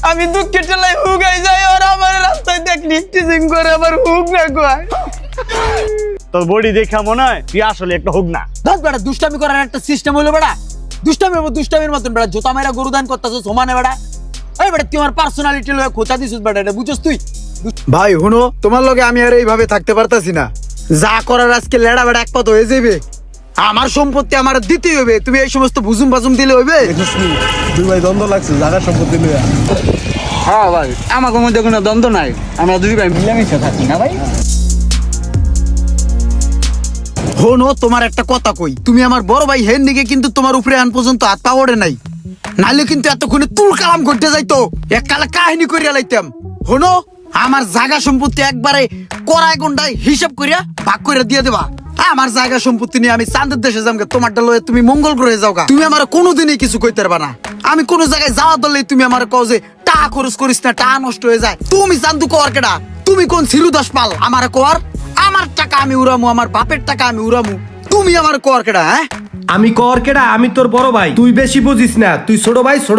আমি দুঃখের ঠেলায় হুগাই যাই, আর আমার রাস্তায় দেখলি টিচিং করে আমার হুক না কয়। তোর বডি দেখা মনে হয় তুই আসলে একটা হোক না। দশ বেটা দুষ্টামি করার একটা সিস্টেম হইলো বেটা, দুষ্টামির মতন বেটা জোতা মাইরা গরু দান করতেছ সমানে বেটা। এই বেটা তুই আমার পার্সোনালিটি লয়ে খোঁচা দিছিস বেটা, এটা বুঝছস তুই? ভাই হুনো, তোমার লগে আমি আর এইভাবে থাকতে পারতাছি না। যা করার আজকে লেড়া বেড়া এক পথ হয়ে যাবে। আমার সম্পত্তি আমার দিতেই হবে, তুমি এই সমস্ত বুজুম বাজুম দিলে হইবে? দুই ভাই দ্বন্দ্ব লাগছে জায়গা সম্পত্তি লইয়া। হ্যাঁ ভাই, আমাদের মধ্যে কোনো দ্বন্দ্ব নাই, আমরা দুই ভাই মিলেমিশে থাকি না ভাই। হনো, তোমার একটা কথা কই, তুমি আমার বড় ভাই হেন দিকে কিন্তু তোমার উপরে আন পর্যন্ত হাত পা ওড়ে নাই, নাইলে কিন্তু এতক্ষণে তুল কালাম ঘটতে যাইতো, এককালে কাহিনী করিয়া লাইতাম। হনো, আমার জায়গা সম্পত্তি একবারে কড়াই গন্ডায় হিসাব করিয়া ভাগ করে দিয়ে দেবা। আমার জায়গা সম্পত্তি নিয়ে আমি চাঁদের দেশে যামগে, তোমারটা লয়ে তুমি মঙ্গল গ্রহে যাওগা। তুমি আমার কোনোদিনই কিছু কইতে পারবা না। আমি কোন জায়গায় যাওয়া দলেই তুমি আমার কও যে টাকা খরচ করিস না, টাকা নষ্ট হয়ে যায়। তুমি চান্দু কোয়ার কেডা? তুমি কোন সিরুদাস পাল আমার কোয়ার? আমার টাকা আমি উড়ামু, আমার বাপের টাকা আমি উড়ামু, তুমি আমার কোয়ার কেডা? হ্যাঁ, আমি কর কেডা? আমি তোর বড় ভাই, তুই বেশি বুঝিস না। তুই ছোট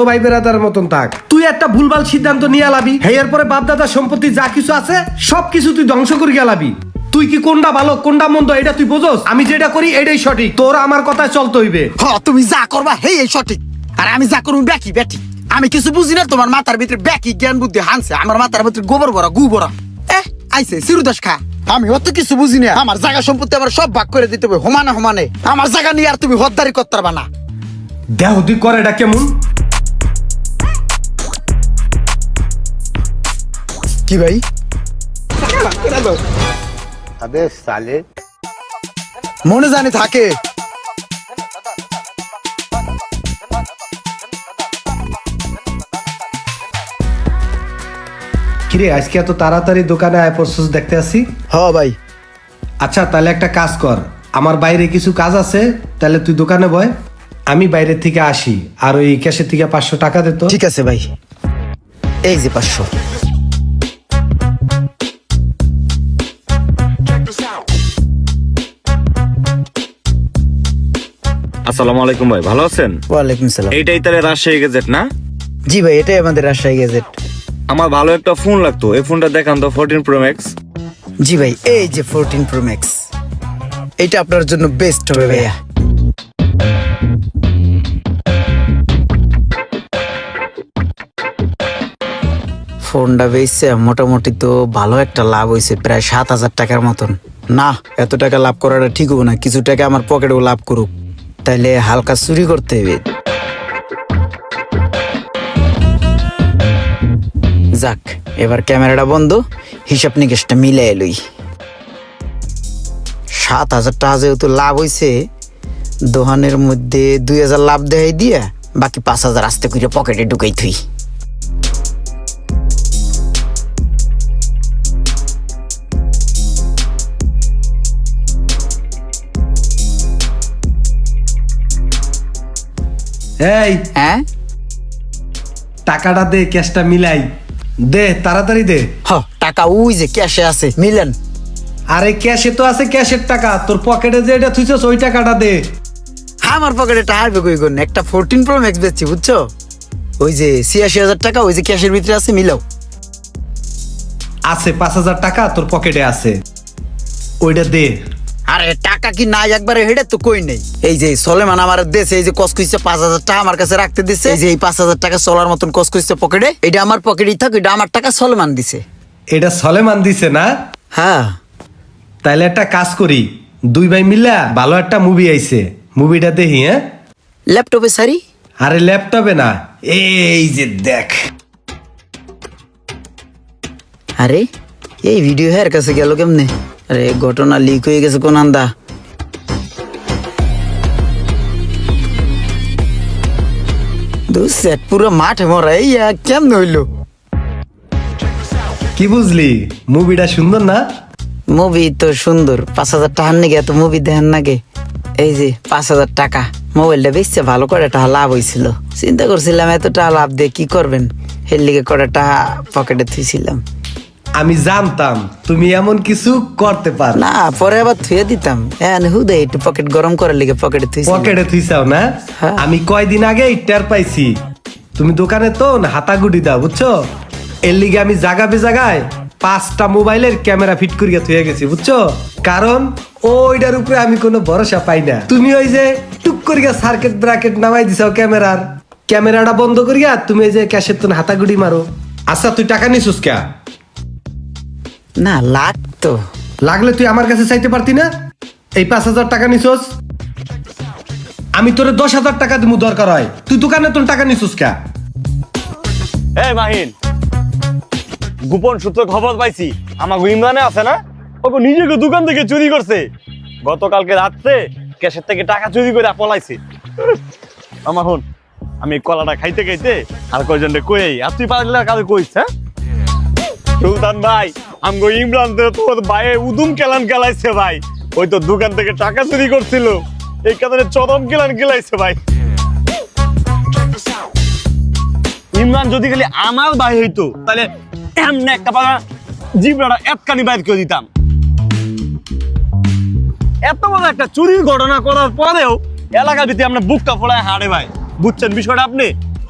ভাই বেরাদার মতন থাক। তুই একটা ভুলভাল সিদ্ধান্ত নিয়ে লাবি, হেয়ার পরে বাপ দাদার সম্পত্তি যা কিছু আছে সবকিছু তুই ধ্বংস করে গেলাবি। তুই কি কোনটা ভালো কোনটা মন্দ এটা তুই বোঝস? আমি যেটা করি এটাই সঠিক, তোর আমার কথা চলতে হইবে। তুমি যা করবা হেই এই সঠিক, আর আমি যা করবো ব্যাকি ব্যাটি। আমি কিছু বুঝি না, তোমার মাথার ভিতরে ব্যাকি জ্ঞান বুদ্ধি হানছে, আমার মাথার ভিতরে গোবর ভরা গু ভরা। আইছে সিরুদাস খা, আমি অত কিছু বুঝি না। আমার জায়গা সম্পত্তি আমার সব ভাগ করে দিতে হবে সমানে সমানে। আমার জায়গা নিয়ে আর তুমি হদ্দারি করতে পারবা না। দেহ তুই করে এটা কেমন? কি ভাই? মনে জানি থাকে। কিরে আজকে এত তাড়াতাড়ি দোকানে আয় পড়ছস দেখতে আসি? হ ভাই। আচ্ছা তাহলে একটা কাজ কর, আমার বাইরে কিছু কাজ আছে, তাহলে তুই দোকানে বয়, আমি বাইরে থেকে আসি। আর ওই ক্যাশের থেকে 500 টাকা দে তো। ঠিক আছে ভাই, এই যে 500। আসসালামু আলাইকুম ভাই, ভালো আছেন? ওয়ালাইকুম সালাম। এইটাই তাহলে রাজশাহী গেজেট না? জি ভাই, এটাই আমাদের রাজশাহী গেজেট। আমার ভালো একটা ফোন লাগতো, এই ফোনটা দেখান তো, 14 Pro Max। জি ভাই, এই যে 14 Pro Max, এটা আপনার জন্য বেস্ট হবে ভাইয়া। ফোনটা বেচছে মোটামুটি তো ভালো একটা লাভ হয়েছে, প্রায় 7,000 টাকার মতন। না, এত টাকা লাভ করাটা ঠিক হবে না, কিছু টাকা আমার পকেটেও লাভ করুক, তাইলে হালকা চুরি করতে হবে। যাক, এবার ক্যামেরাটা বন্ধ, হিসাব নিকেশটা মিলাই লই। 7,000 টাকা যেহেতু লাভ হয়েছে, দোকানের মধ্যে 2,000 লাভ দেয় দিয়ে বাকি 5,000 আস্তে করে পকেটে ঢুকাই থুই। এই হ্যাঁ, টাকাটা দে, ক্যাশটা মিলাই দে, তাড়াতাড়ি দে। টাকা ওই যে ক্যাশে আছে, মিলেন। আরে ক্যাশে তো আছে, ক্যাশের টাকা, তোর পকেটে যে এটা থুইছস ওই টাকাটা দে। আমার পকেটে টাকা আসবে কই কোন? একটা 14 Pro Max বেচছি, বুঝছো? ওই যে 86,000 টাকা ওই যে ক্যাশের ভিতরে আছে, মিলাও। আছে 5,000 টাকা তোর পকেটে আছে, ওইটা দে। আরে টাকা কি নাই একবারে, হেডে তো কই নেই। এই যে সলেমান আমার দেশে এই যে কস কইছে 5,000 টাকা আমার কাছে রাখতে দিছে, এই যে এই 5,000 টাকা চলার মতন কস কইছে পকেটে, এটা আমার পকেটেই থাক, এটা আমার টাকা সলেমান দিছে। এটা সলেমান দিছে না? হ্যাঁ, তাইলে একটা কাজ করি, দুই ভাই মিলা ভালো একটা মুভি আইছে, মুভিটা দেখি। হ্যাঁ, ল্যাপটপে সারি। আরে ল্যাপটপে না, এই যে দেখ। আরে এই ভিডিও হের কাছে গেল কেমনে? আরে ঘটনা লিক হয়ে গেছে কোন আন্দা। সেট পুরো মাঠে মরা, এই কেমনে হইলো? কি বুঝলি, মুভিটা সুন্দর না? মুভি তো সুন্দর, 5,000 টাকার নাকি এত মুভি দেখেন নাকি? এই যে 5,000 টাকা মোবাইলটা বেচছে, ভালো করে টাকা লাভ হয়েছিল। চিন্তা করছিলাম এত টাকা লাভ দিয়ে কি করবেন, এর লিগে করে টাকা পকেটে থুইছিলাম। আমি জানতাম তুমি এমন কিছু করতে পার না, পরে আবার থুয়ে দিতাম। হুদে একটু পকেট গরম করার লিগে পকেটে থুইছি। পকেটে থুইছাও না? হ্যাঁ। আমি কয়দিন আগে টের পাইছি তুমি দোকানে তো না হাতাগুড়ি দাও বুঝছো, এর লিগে আমি জাগাবে জায়গায় 5টা মোবাইলের ক্যামেরা ফিট করিয়া থুয়ে গেছি বুঝছো, কারণ ওইটার উপরে আমি কোনো ভরসা পাই না। তুমি ওই যে টুক করিয়া সার্কিট ব্র্যাকেট নামাই দিছাও ক্যামেরাটা বন্ধ করিয়া তুমি এই যে ক্যাশের তো হাতাগুড়ি মারো। আচ্ছা তুই টাকা নিছিস কে? না লাগতো। লাগলে তুই আমার কাছে চাইতে পারতি না? এই 5,000 টাকা নিছস, আমি তোরে 10,000 টাকা দিব দরকার হয়, তুই দোকানে তোর টাকা নিছিস কে? এই মাহিন, গোপন সূত্র খবর পাইছি আমার ইমরানে আছে না, ওকে নিজেকে দোকান থেকে চুরি করছে। গতকালকে রাত্রে ক্যাশের থেকে টাকা চুরি করে পলাইছে। আমার হন, আমি কলাটা খাইতে খাইতে আর কয়জন কই, আর তুই পারলে কারো কইস? হ্যাঁ সুলতান ভাই, আমগো ইমরান তো তোর ভাইয়ে উদুম কেলান কেলাইছে ভাই, ওই তো দোকান থেকে টাকা চুরি করছিল, এই কারণে চরম কেলান কেলাইছে ভাই। ইমরান যদি খালি আমার ভাই হইতো তাহলে এমনি একটা পাড়া জিবরাটা এতখানি বাইর করে দিতাম। এত বড় একটা চুরির ঘটনা করার পরেও এলাকার ভিতরে আমরা বুকটা ফোড়ায় হারে ভাই, বুঝছেন বিষয়টা আপনি?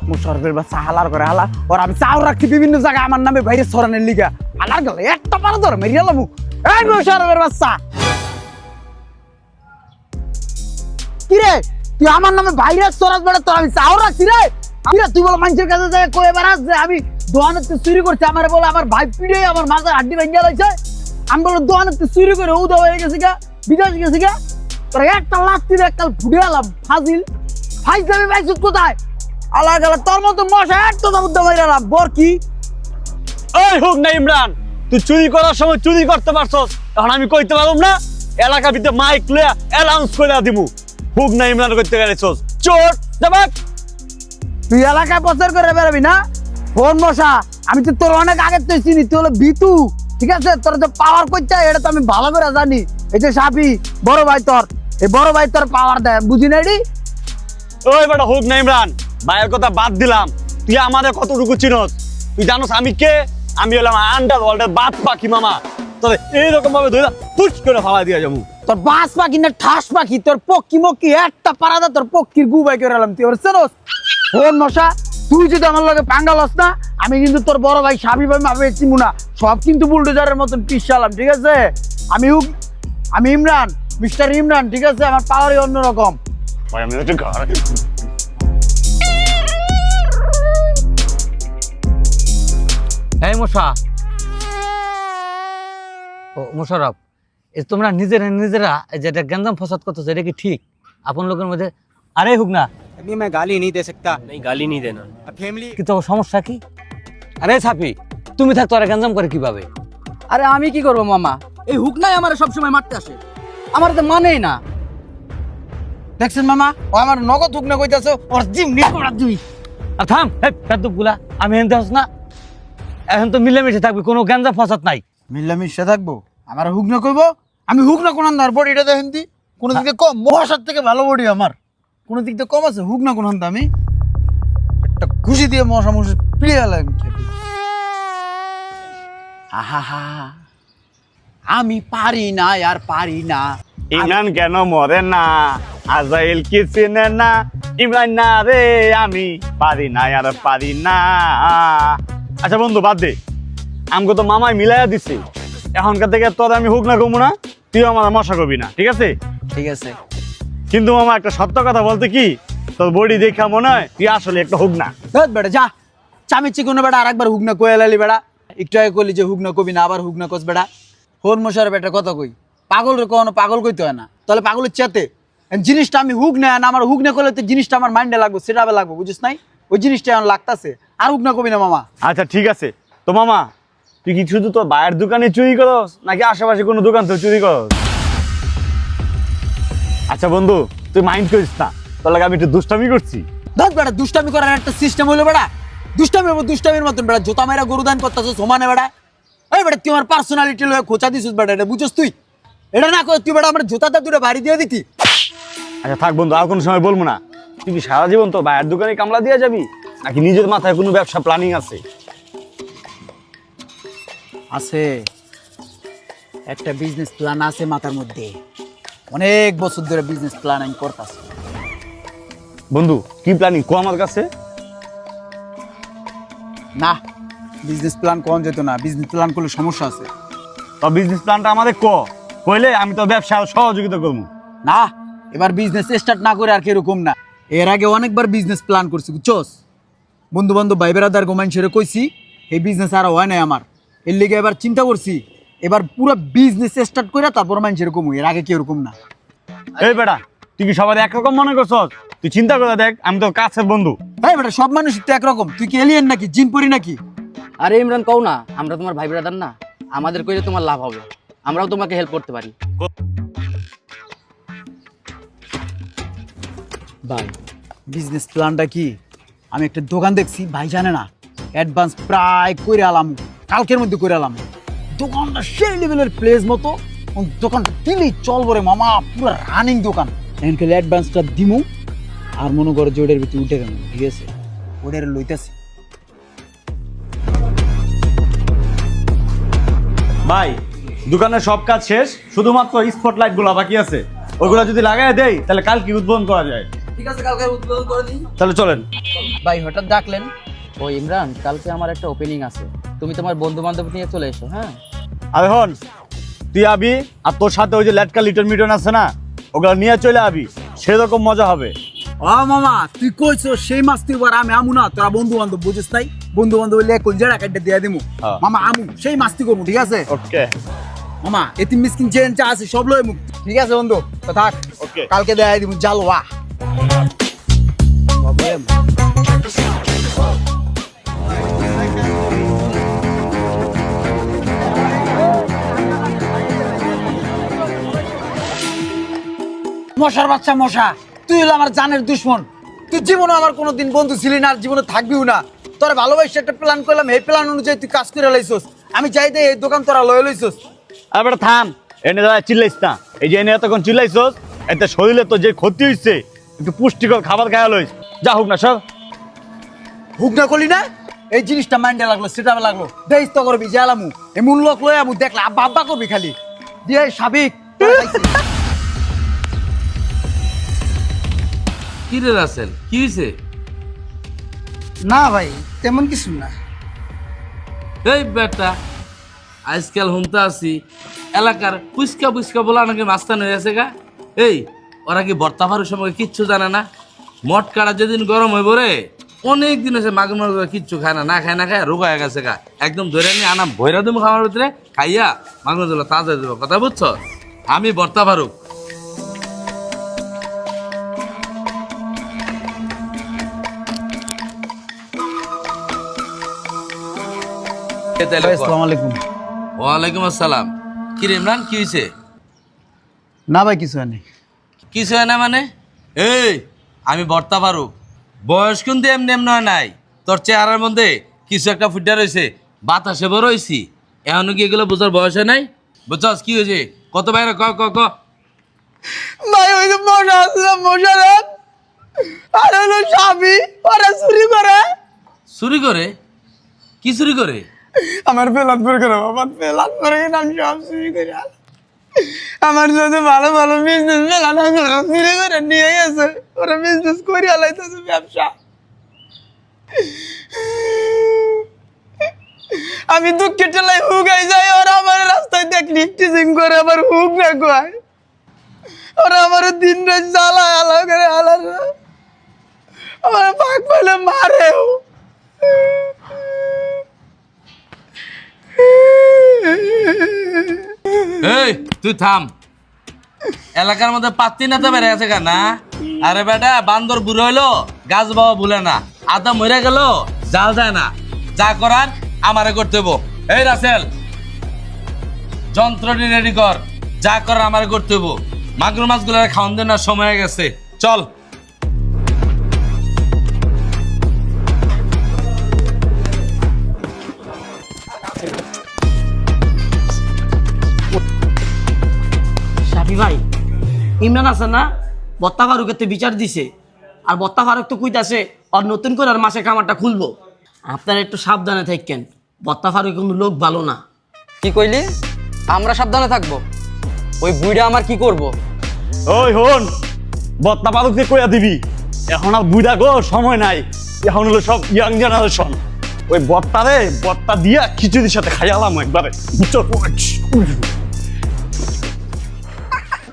মুশারফের বাচ্চা হালার করে হালা, ওর আমি চাও রাখছি বিভিন্ন জায়গায় আমার নামে বাইরে সরানের লিগা, হালার গেল একটা পারা ধর মেরিয়া লামু। এই মুশারফের বাচ্চা, কি রে তুই আমার নামে বাইরে সরাস বেড়া, তোর আমি চাও রাখছি রে? কি রে তুই বল মানুষের কাছে যায় কয়ে বেড়াস যে আমি দোয়ানতে চুরি করছি, আমার বলে আমার ভাই পিড়ে আমার মাথার হাড্ডি ভেঙে লাইছে, আমি বলে দোয়ানতে চুরি করে উদা হয়ে গেছি গা, বিদেশ গেছি গা, তোর একটা লাত্তি রে কাল ফুটে এলাম ফাজিল, ফাইজলামি পাইছিস কোথায়? আলা গেলা তোর মতো মশা একটা দাম বাইরে এলাম বর কি? ওই হোক না ইমরান, তুই চুরি করার সময় চুরি করতে পারছস, এখন আমি কইতে পারব না? এলাকার ভিতরে মাইক লইয়া অ্যানাউন্স করে দিমু, হোক না ইমরান করতে গেছস চোর যাবাক। তুই এলাকায় প্রচার করে বেরোবি না? ফোন মশা, আমি তো তোর অনেক আগে তো চিনি, তুই হলো বিতু, ঠিক আছে? তোর যে পাওয়ার করতে এটা তো আমি ভালো করে জানি। এই যে সাপি বড় ভাই তোর, এই বড় ভাই তোর পাওয়ার দেয়, বুঝি না এডি? ওই বেটা হোক না ইমরান, ভাইয়ের কথা বাদ দিলাম, তুই আমাদের কতটুকু চিনস? তুই জানোস আমি কে? আমি হলাম আন্ডার ওয়ার্ল্ডের বাদ পাখি মামা, তবে এইরকম ভাবে ধরে পুশ করে ফালা দিয়ে যাবো। তোর বাস পাখি না ঠাস পাখি, তোর পক্ষি মক্কি একটা পারাদা তোর পক্ষির গু বাই করে এলাম, তুই ওর চেনস? ফোন মশা, তুই যদি আমার লগে পাঙ্গালস না, আমি কিন্তু তোর বড় ভাই সাবি ভাই মাপে চিমু না, সব কিন্তু বুলডোজারের মতন পিছালাম, ঠিক আছে? আমি ইমরান, মিস্টার ইমরান, ঠিক আছে? আমার পাওয়ারই অন্যরকম। ভাই আমি হচ্ছে ঘর। এই মশা, ও মোশারফ, তোমরা নিজেরা যেটা গ্যাঞ্জাম ফসাদ করতেছো, এটা কি ঠিক আপন লোকের মধ্যে? আরে হুক না, अभी मैं गाली नहीं दे सकता। नहीं गाली नहीं देना। अब फैमिली কি তোর সমস্যা কি? আরে ছাপি, তুমি থাকতো আর গ্যাঞ্জাম করে কিভাবে? আরে আমি কি করবো মামা, এই হুক নাই আমার সবসময় মারতে আসে, আমার তো মানেই না। দেখছেন মামা, ও আমার নগদ হুক না কইতাছে, ওর জিম নিয়ে করা দুই। আর থাম, এই কাদুপ গুলা, আমি এনতে হস না, এখন তো মিলেমিশে থাকবি, কোনো গ্যাঞ্জাম ফসাদ নাই। মিল্লামিশে থাকবো, আমার হুক না কইবো? আমি হুক না কোন আন্দার বডি, এটা দেখেন দি কোন দিক দিয়ে কম, মহাসার থেকে ভালো বডি আমার, কোন দিক দিয়ে কম আছে? হুক না কোন আন্দা, আমি একটা খুশি দিয়ে মশা মশা পিড়ে গেলাম। আহা, আমি পারি না আর পারি না। ইমরান কেন মরে না, আজাইল কি চিনে না, ইমরান না রে আমি পারি না আর পারি না। আচ্ছা বন্ধু বাদ দে, আমাকে তো মামাই মিলাইয়া দিছে, এখনকার থেকে তোর আমি হুক না কমু না, তুই আমার মশা করবি না, ঠিক আছে? ঠিক আছে, কিন্তু মামা একটা সত্য কথা বলতে কি, তোর বডি দেখা মনে হয় তুই আসলে একটা হুক না। বেটা যা চামিচি কোনো বেটা আরেকবার হুক না কয়ে লালি বেটা, একটু আগে কইলি যে হুক না কবি না, আবার হুক না কস বেটা। হোর মশার বেটা কথা কই, পাগল রে কোনো পাগল কইতে হয় না, তাহলে পাগলের চেতে জিনিসটা আমি হুক না, আমার হুক না করলে তো জিনিসটা আমার মাইন্ডে লাগবে, সেটা লাগবে, বুঝিস নাই? ওই জিনিসটা এখন লাগতাছে, আর হুক না কবি না মামা। আচ্ছা ঠিক আছে, তো মামা তুই কি শুধু তোর ভাইয়ের দোকানে চুরি করস নাকি আশেপাশে কোনো দোকান থেকে চুরি করস? আচ্ছা বন্ধু তুই মাইন্ড করিস না, তোর লাগে আমি একটু দুষ্টামি করছি। ধর বেটা, দুষ্টামি করার একটা সিস্টেম হলো বেটা, দুষ্টামির মতন বেটা, জোতা মেরা গরুদান করতেছ সমানে বেটা। এই বেটা তুই আমার পার্সোনালিটি লয়ে খোঁচা দিছিস বেটা, এটা বুঝছিস তুই? এটা না করে তুই বেটা আমার জুতাটা দুটো বাড়ি দিয়ে দিতি। আচ্ছা থাক বন্ধু, আর কোনো সময় বলবো না। তুই কি সারা জীবন তোর ভাইয়ের দোকানে কামলা দিয়ে যাবি নাকি নিজের মাথায় কোনো ব্যবসা প্ল্যানিং আছে? আছে, একটা বিজনেস প্ল্যান আছে মাথার মধ্যে, অনেক বছর ধরে বিজনেস প্ল্যান আমি করতেছি। বন্ধু কি প্ল্যানিং কো আমার কাছে? না, বিজনেস প্ল্যান কোন যেত না, বিজনেস প্ল্যান করলে সমস্যা আছে। তো বিজনেস প্ল্যানটা আমাদের কইলে আমি তো ব্যবসা সহযোগিতা করবো। না, এবার বিজনেস স্টার্ট না করে আর কি এরকম না, এর আগে অনেকবার বিজনেস প্ল্যান করছি বুঝছস, বন্ধু বান্ধব ভাই বেড়াদার গোমান ছেড়ে কইছি এই বিজনেস আর হয় নাই আমার, এর লিগে এবার চিন্তা করছি এবার পুরো বিজনেস স্টার্ট করে তারপর মানুষের কমু, এর আগে কি এরকম না। এই বেটা, তুই কি সবাই একরকম মনে করছস? তুই চিন্তা করে দেখ, আমি তো কাছের বন্ধু। এই বেটা, সব মানুষ তো একরকম, তুই কি এলিয়েন নাকি, জিন পরি নাকি? আরে ইমরান কও না, আমরা তোমার ভাই ব্রাদার না, আমাদের কইলে তোমার লাভ হবে, আমরাও তোমাকে হেল্প করতে পারি। ভাই বিজনেস প্ল্যানটা কি, আমি একটা দোকান দেখছি ভাই জানে না, অ্যাডভান্স প্রায় করে আলাম, কালকের মধ্যে করে আলাম, দোকানটা সেই লেভেলের প্লেস মতো, দোকানটা দিলেই চলবো রে মামা, পুরো রানিং দোকান। এখন খালি অ্যাডভান্সটা দিমু আর মনে করো যে ওটার ভিতরে উঠে গেল, ঠিক আছে, ওটার লইতেছি। ভাই দোকানের সব কাজ শেষ, শুধুমাত্র স্পটলাইট গুলো বাকি আছে, ওগুলো যদি লাগাই দেই তাহলে কাল কি উদ্বোধন করা যায়। ঠিক আছে, কালকে উদ্বোধন করে দিই। তাহলে চলেন। ভাই হঠাৎ ডাকলেন? ও ইমরান, কালকে আমার একটা ওপেনিং আছে, তুমি তোমার বন্ধু বান্ধব নিয়ে চলে এসো। হ্যাঁ, আরে হন, তুই আবি আর তোর সাথে ওই যে লেটকা লিটন মিটন আছে না, ওগুলো নিয়ে চলে আবি, সেরকম মজা হবে। ও মামা, তুই কইছো সেই মাছ তুই আমি আমু না, তোরা বন্ধু বান্ধব বুঝিস তাই, বন্ধু বান্ধব লেখ জেড়া কাটতে দিয়ে দিমু, হ্যাঁ। মামা আমু সেই মাস্তি করবো, ঠিক আছে ওকে মামা, এতিম মিসকিন চেন চা আছে সব লয় মুখ, ঠিক আছে বন্ধু, তো থাক, ওকে। কালকে দেখাই দিমু জালওয়া। মশার বাচ্চা মশা, তুই হলো আমার জানের দুশ্মন, তুই জীবনে আমার কোনোদিন বন্ধু ছিলি না আর জীবনে থাকবিও না, তোরা ভালোবাসে একটা প্ল্যান করলাম, এই প্ল্যান অনুযায়ী তুই কাজ করে লাইছস, আমি চাই দে এই দোকান তোরা লয়ে লইছস। আর বেটা থাম, এনে দাদা চিল্লাইস না, এই যে এনে এতক্ষণ চিল্লাইছস, এতে শরীরে তো যে ক্ষতি হইছে, একটু পুষ্টিকর খাবার খাওয়া লইস, যা হোক না সব। হুক না করলি না, এই জিনিসটা মাইন্ডে লাগলো, সেটা লাগলো, দেখিস তো করবি, জ্বালামু এমন লোক লয়ে আমু, দেখলে আব্বা আব্বা করবি খালি দিয়ে সাবিক। কি রে রাসেল, কি হয়েছে? না ভাই তেমন কিছু না। এই বেটা, আজকাল হুমতা আছি এলাকার পুচকা পুচকা বলা নাকি মাস্তান হয়ে আছে গা। এই ওরা কি বর্তা ফারুর সময় কিচ্ছু জানে না? মট কাটা যেদিন গরম হইব রে, অনেক দিন আছে মাগুর মাগুর কিচ্ছু খায় না, না খায় না খায় রোগা হয়ে গেছে গা, একদম ধরে নিয়ে আনা ভৈরা দেবো খাওয়ার ভিতরে, খাইয়া মাগুর দিল তাজা দেবো, কথা বুঝছো? আমি বর্তা ফারুক। আসসালামু আলাইকুম। ওয়ালাইকুম আসসালাম। কি রে ইমরান, কি হয়েছে? না ভাই কিছু নেই। কিছু হয় না মানে? এই আমি বর্তা ফারুক, বয়স কিন্তু এমনি এমনি হয় নাই, তোর চেহারার মধ্যে কিছু একটা ফুটা রয়েছে, বাতাসে বড় হয়েছি, এখনো কি এগুলো বোঝার বয়স হয় নাই? বুঝছস কি হয়েছে? কত বাইরে ক ক ক। ভাই ওই যে মশা আছে, মশা রে আর হলো সাবি, ওরা চুরি করে। চুরি করে? কি চুরি করে? আমার পেলাত পরে গেল, আমার পেলাত পরে গেল, আমি সব চুরি করে আমার যদি ভালো ভালো বিজনেস পেলাম চুরি করে নিয়ে গেছে, ওরা বিজনেস করে আলাইতেছে, ব্যবসা। আমি দুঃখের ঠেলায় হুগাই যাই, ওরা আমার রাস্তায় দেখলি টিচিং করে আবার হুক না কয়, ওরা আমার দিন রাত জ্বালা আলা করে আলাদা, আমার পাক পেলে মারেও। এই তুই থাম, এলাকার মধ্যে পাত্তি নেতা বেড়ে আছে কেন না? আরে বেটা, বান্দর বুড়ো হইলো গাছ বাবা ভুলে না, আদা মরে গেল জাল যায় না, যা করার আমারে করতে হইব। এই রাসেল, যন্ত্রটি রেডি কর, যা করার আমারে করতে হইব। মাগুর মাছগুলো খাওয়ান দেওয়ার সময় হয়ে গেছে, চল। সাফি ভাই, ইমরান আছে না, বত্তা ফারুকের তো বিচার দিছে, আর বত্তা ফারুক তো কইতাছে আর নতুন করে আর মাসে খামারটা খুলবো, আপনারা একটু সাবধানে থাকেন, বত্তা ফারুক কিন্তু লোক ভালো না। কি কইলি? আমরা সাবধানে থাকবো? ওই বুইড়া আমার কি করব? ওই হন, বত্তা পালক দিয়ে কইয়া দিবি, এখন আর বুড়া গো সময় নাই, এখন হলো সব ইয়াং জেনারেশন, ওই বত্তারে বত্তা দিয়া খিচুড়ির সাথে খাইয়ালাম একবারে বুঝছো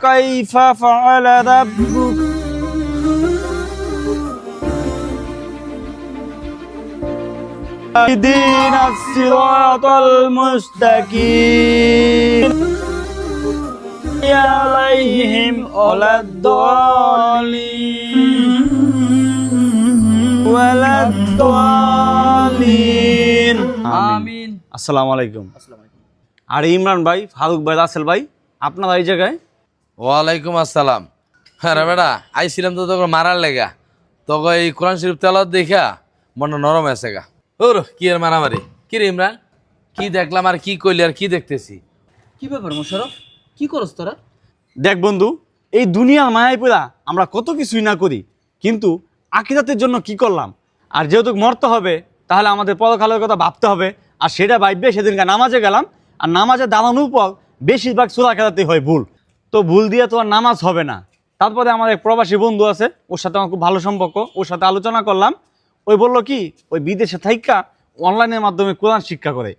কাইফা ফাআলা রাব্বুক ইহদিনাস সিরাতাল মুস্তাকিম আলাইহিম ওয়ালাদ-দাল্লিন আমিন। আসসালামু আলাইকুম। আর ইমরান ভাই, ফারুক ভাই, রাসেল ভাই, আপনারা এই জায়গায়? ওয়ালাইকুম আসসালাম। হ্যাঁ রে বেটা, আইছিলাম তো তোকে মারার লেগা, তোকে এই কোরআন শরীফ তেলাওয়াত দেখা মনটা নরম আছে গা। ওর কি আর মারামারি, কি রে ইমরান, কি দেখলাম আর কি কইলি আর কি দেখতেছি? কি ব্যাপার মোশাররফ, কি করস তোরা? দেখ বন্ধু, এই দুনিয়ার মায়ায় পড়া আমরা কত কিছুই না করি, কিন্তু আখিরাতের জন্য কি করলাম? আর যেহেতু মরতে হবে, তাহলে আমাদের পরকালের কথা ভাবতে হবে। আর সেটা ভাববে সেদিনকে নামাজে গেলাম, আর নামাজে দাঁড়ানোর পর বেশিরভাগ সূরা খেলাতে হয় ভুল। তো ভুল দিয়ে তো আর নামাজ হবে না। তারপরে আমার এক প্রবাসী বন্ধু আছে, ওর সাথে আমার খুব ভালো সম্পর্ক, ওর সাথে আলোচনা করলাম। ওই বললো কি, ওই বিদেশে থাইকা অনলাইনের মাধ্যমে কোরআন শিক্ষা করে।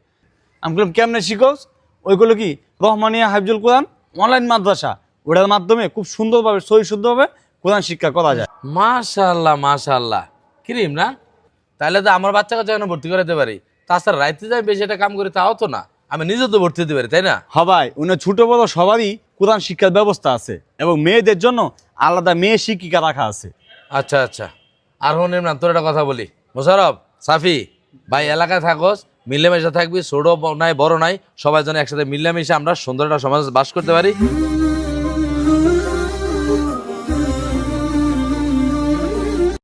আমি বললাম কেমনে শিখোস? ওইগুলো কি রহমানিয়া হাফজুল কোরআন অনলাইন মাদ্রাসা, ওটার মাধ্যমে খুব সুন্দরভাবে সহি শুদ্ধভাবে কোরআন শিক্ষা করা যায়। মাশাআল্লাহ মাশাআল্লাহ। কি রে ইমরান, তাহলে তো আমার বাচ্চাকে যেন ভর্তি করাতে পারি। তাছাড়া রাইতে যাই বেশি একটা কাম করি তাও তো না, আমি নিজে তো ভর্তি হতে পারি, তাই না? হবাই উনি ছোট বড় সবারই কোরআন শিক্ষার ব্যবস্থা আছে, এবং মেয়েদের জন্য আলাদা মেয়ে শিক্ষিকা রাখা আছে। আচ্ছা আচ্ছা। আর হন ইমরান, তোর একটা কথা বলি, মোশাররফ, সাফি ভাই, এলাকায় থাকোস, মিলেমিশে থাকবি, ছোট নাই বড় নাই, সবাই যেন একসাথে মিলেমিশে আমরা সুন্দর একটা সমাজ বাস করতে পারি।